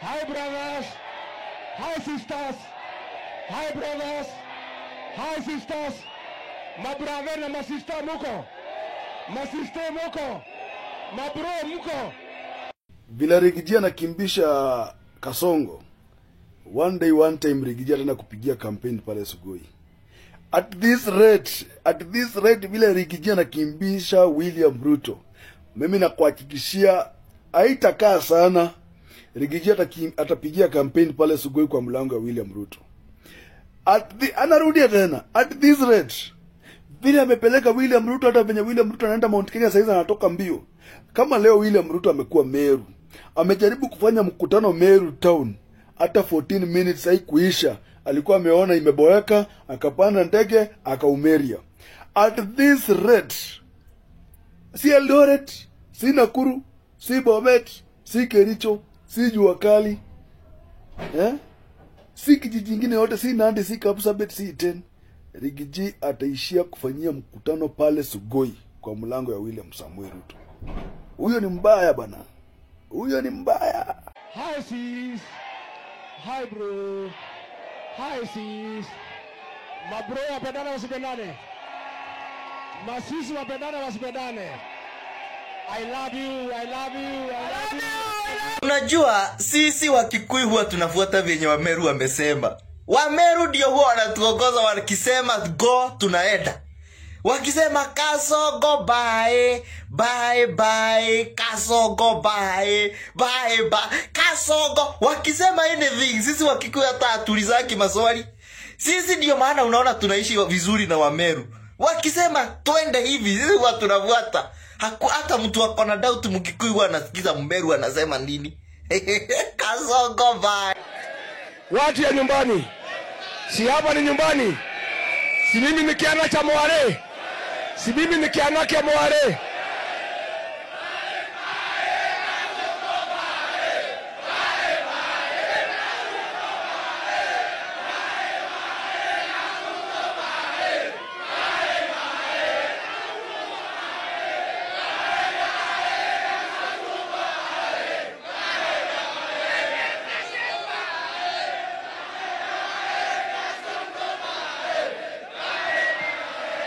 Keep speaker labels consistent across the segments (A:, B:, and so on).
A: Hi brothers, hi sisters, hi brothers, hi sisters. Mabrave na masista muko, masiste muko, mabro muko.
B: Vila Rigiji anakimbisha Kasongo. One time Rigiji atana kupigia campaign pale Sugoi. At this rate vile Rigiji anakimbisha William Ruto. Mimi nakuhakikishia haitakaa sana. Rigiji atapigia campaign pale Sugoi kwa mlango wa William Ruto. Anarudia tena. At this rate vile amepeleka William Ruto, hata venye William Ruto anaenda Mount Kenya sasa anatoka mbio. Kama leo William Ruto amekuwa Meru, amejaribu kufanya mkutano Meru town, hata 14 minutes haikuisha, alikuwa ameona imeboeka, akapanda ndege akaumeria. At this rate, si Eldoret, si Nakuru, si Bomet, si Kericho, si Juakali, si kijiji kingine yote, si Nandi, si Kapsabet, si Iten. Rigiji ataishia kufanyia mkutano pale Sugoi kwa mlango ya William Samuel Ruto. Huyo ni mbaya bana. Huyo ni mbaya.
A: Hi sis. Hi bro. Hi sis. Mabro wapendane wasipendane. Masisi wapendane wasipendane. I love you, I love you, I love you.
C: Unajua sisi wa Kikuyu huwa tunafuata venye Wameru wamesema. Wameru ndio huwa wanatuongoza, wakisema go tunaenda. Wakisema Kasongo bye bye bye, Kasongo bye bye bye, Kasongo. Wakisema anything sisi wa Kikuyu hata hatulizaki maswali. Sisi ndio maana unaona tunaishi vizuri na Wameru. Wakisema twende hivi sisi huwa tunafuata. Hata mtu akona doubt Mkikuyu huwa anasikiza Mmeru anasema nini. Kasongo bye.
A: Watu ya nyumbani, si hapa ni nyumbani. Si mimi ni kiana cha Mware. Si mimi ni kiana cha Mware.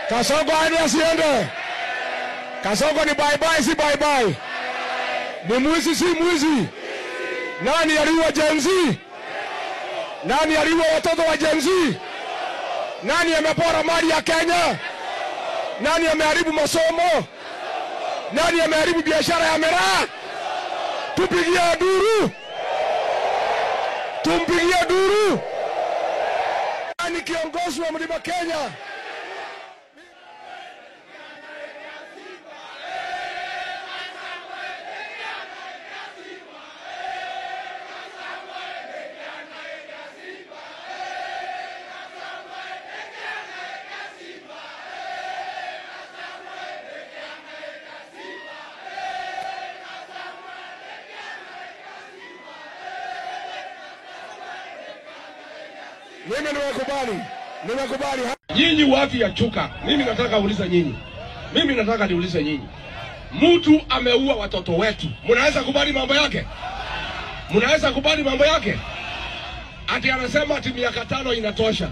A: Kasongo aende asiende. Kasongo ni bye bye si bye bye. Ni mwizi si mwizi. Nani aliua Gen Z? Nani aliua watoto wa Gen Z? Nani amepora mali ya Kenya? Nani ameharibu masomo? Nani ameharibu biashara ya miraa? Tupigie duru. Tumpigie duru. Nani kiongozi wa Mlima Kenya? Mimi nimekubali.
D: Nyinyi watu ya Chuka, mimi nataka uliza nyinyi. Mimi nataka niulize nyinyi. Mtu ameua watoto wetu. Mnaweza kubali mambo yake? Mnaweza kubali mambo yake? Ati anasema ati miaka 5 inatosha.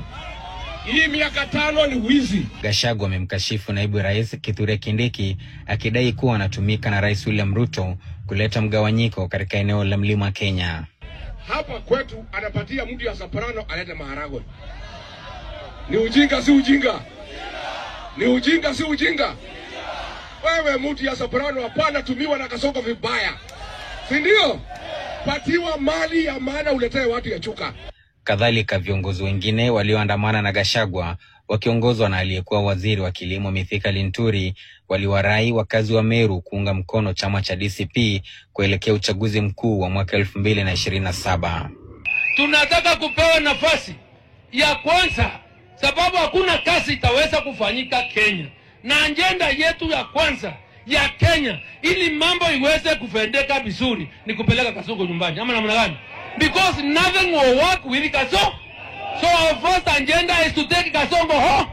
D: Hii miaka 5 ni wizi.
E: Gachagua amemkashifu naibu rais Kithure Kindiki akidai kuwa anatumika na Rais William Ruto kuleta mgawanyiko katika eneo la Mlima Kenya.
D: Hapa kwetu anapatia mtu ya Soprano alete maharagwe. Ni ujinga si ujinga? Ni ujinga si ujinga? Wewe mtu ya Soprano hapana tumiwa na Kasongo vibaya. Si ndio? Patiwa mali ya maana uletee watu ya Chuka.
E: Kadhalika viongozi wengine walioandamana na Gachagua wakiongozwa na aliyekuwa waziri wa kilimo Mithika Linturi waliwarai wakazi wa Meru kuunga mkono chama cha DCP kuelekea uchaguzi mkuu wa mwaka 2027.
F: Tunataka kupewa nafasi ya kwanza sababu hakuna kazi itaweza kufanyika Kenya. Na agenda yetu ya kwanza ya Kenya ili mambo iweze kufendeka vizuri ni kupeleka Kasongo nyumbani. Ama namna gani? Because nothing will work with Kasongo. So our first agenda is to take Kasongo home.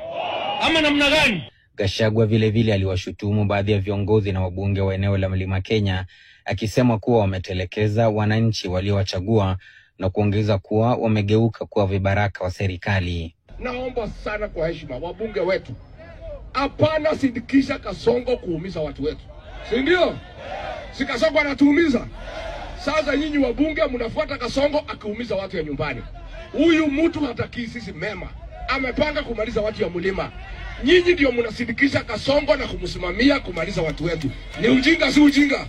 F: Ama namna gani?
E: Gachagua vile vile aliwashutumu baadhi ya viongozi na wabunge wa eneo la Mlima Kenya akisema kuwa wametelekeza wananchi waliowachagua na kuongeza kuwa wamegeuka kuwa vibaraka wa serikali.
D: Naomba sana kwa heshima wabunge wetu, hapana sindikisha Kasongo kuumiza watu wetu. Si ndio? Si Kasongo anatuumiza. Sasa nyinyi wabunge mnafuata Kasongo akiumiza watu ya nyumbani. Huyu mtu hataki sisi mema. Amepanga kumaliza watu ya mlima. Nyinyi ndio mnasindikisha Kasongo na kumsimamia kumaliza watu wetu. Ni ujinga si ujinga?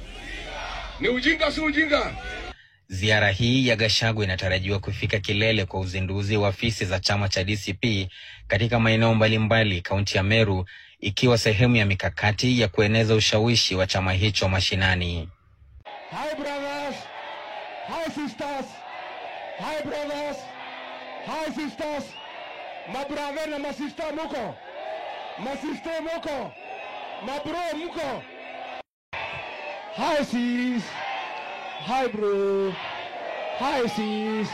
D: Ni ujinga si ujinga?
E: Ziara hii ya Gachagua inatarajiwa kufika kilele kwa uzinduzi wa afisi za chama cha DCP katika maeneo mbalimbali kaunti ya Meru, ikiwa sehemu ya mikakati ya kueneza ushawishi wa chama hicho mashinani.
A: Hi brothers, hi sisters, hi brothers, hi sisters, mabrother na masista muko, masiste muko, mabro muko. Hi sis, hi bro, hi sis,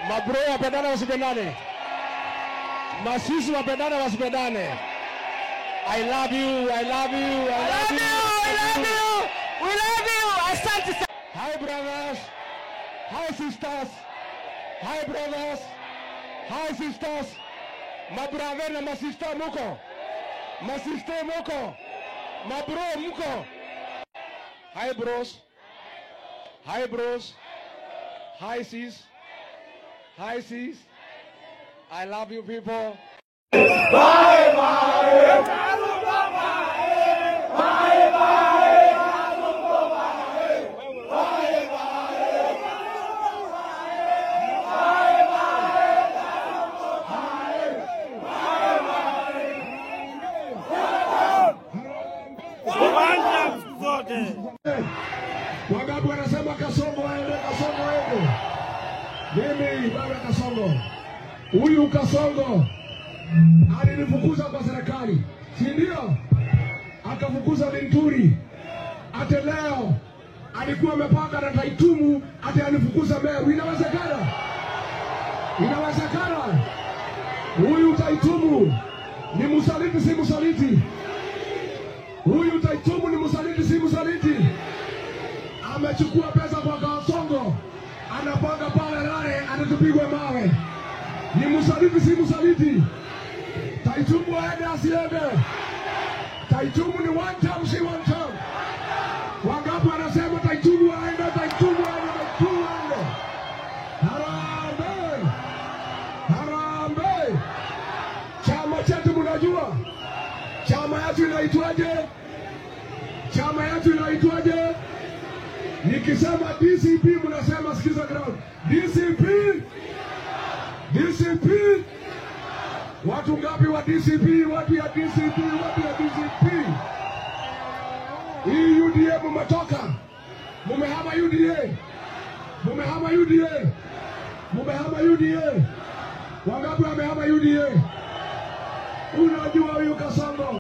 A: mabro wapendane wasipendane, masisi wapendane wasipendane. I love you, I love you, I love you, I love you, we love you, asante sana. Hi brothers, hi sisters, hi brothers, hi sisters, mabrother na masista muko, masiste muko, mabro muko. Hi bros, hi bros, hi sis, hi sis, I love you people. Bye bye.
D: Wangapi wanasema Kasongo aende, Kasongo aende? Mimi baba Kasongo. Huyu Kasongo alinifukuza kwa serikali, si ndio? Akafukuza Linturi. Ate leo alikuwa amepanga na Taitumu ate anifukuza Meru. Inawezekana? Inawezekana? Huyu Taitumu ni msaliti si msaliti? Huyu Taitumu ni msaliti si msaliti? Amechukua pesa kwa Kasongo, anapanga pale Rare anatupigwa mawe. Ni msaliti si msaliti? Taitumu aende asiende? Taitumu ni one term si one term? Wangapi wanasema Taitumu aende, Taitumu aende, Taitumu aende? Harambee! Harambee! Chama chetu mnajua? Chama yetu inaitwaje? Chama yetu inaitwaje? Nikisema DCP mnasema sikiza ground. DCP! DCP! Watu ngapi wa DCP? Watu ya DCP? Watu ya DCP? Hii UDA mumetoka. Mumehama UDA. Mumehama UDA. Mumehama UDA. Wangapi wamehama UDA? Unajua huyu Kasongo?